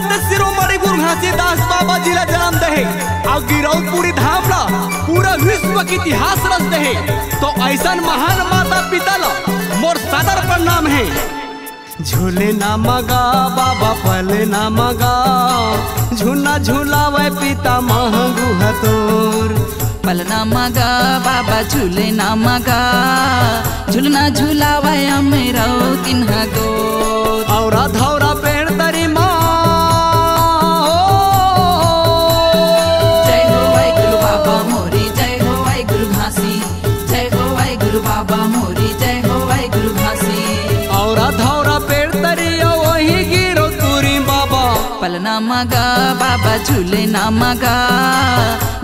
संत शिरोमणि गुरु घासीदास बाबा जी ला जन्म दे और गिरौदपुरी धाम ला पूरा विश्व के इतिहास रच दे। तो ऐसा महान माता पिता ला मोर सादर प्रणाम है। झूले ना मगा बाबा पले ना मगा, झूना झूलावे पिता महंगू हतोर। पलना मगा बाबा झूले ना मगा, झूलना झूलावे मेरा तिन्हा गोर। औरा धौरा पेड़ तरी माँ, जय हो वाई गुरु बाबा मोरी, जय हो वाई गुरु घासी, जय हो वाई गुरु बाबा मोरी, जय हो वाई गुरु घासी। औरा धौरा पेड़ तरी वही गिरो तुरी बाबा। पलना मगा बाबा झूले ना मगा,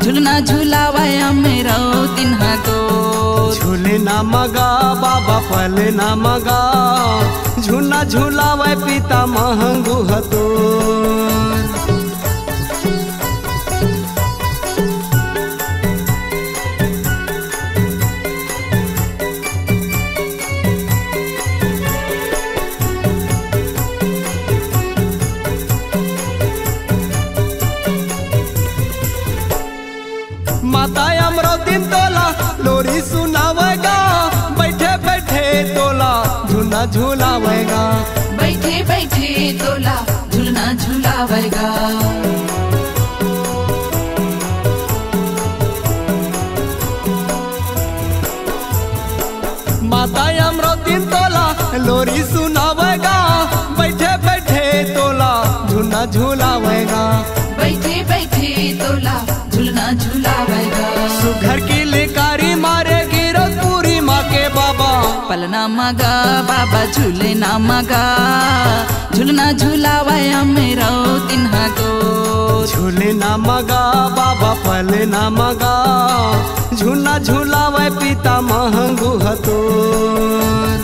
झूलना झूलावे मेरा तिन्हा गोर। झूले ना मगा बाबा पले ना मगा, झूना झूलावे पिता महंगू हतोर। माता अमरौती तोला लोरी सुनावेगा, बैठे बैठे तोला झूना झूलावेगा। बैठे बैठे तोला झूलना झूलावेगा। माता अमरौती तोला लोरी सुनावेगा, बैठे बैठे तोला झूना झूलावेगा। बैठे बैठे तोला झूलना झूलावेगा। सुघर की लेकारी मारे गिरौदपुरी माँ के बाबा। पलना मगा बाबा झूले ना मगा, झूलना झूलावे मेरा तिन्हा गोर। झूले ना मगा बाबा पले ना मगा, झूना झूलावे पिता महंगू हतोर।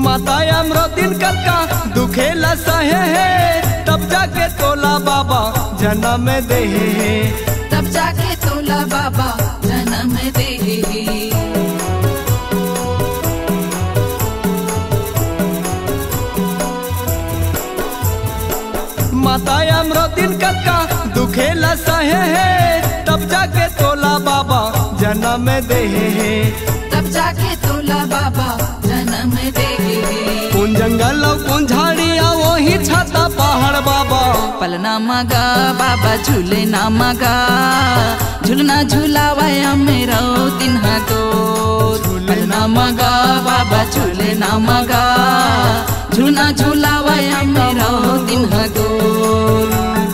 माता अमरौती कक्का दुखेला सहे है, तब जाके तोला बाबा जन्म दे है। तब जाके तोला बाबा जन्म दे। माता अमरौती कक्का दुखेला सहे है, तब जाके तोला बाबा जन्म दे है। तब जाके तोला बाबा जन्म दे। कौन जंगल कौन झाड़िया वही छाता पहाड़ बाबा। पलना मगा बाबा झूले ना मगा, झूलना झूलावे मेरा तिन्हा गोर। पलना मगा बाबा झूले ना मगा, झूलना झूलावे मेरा तिन्हा गोर।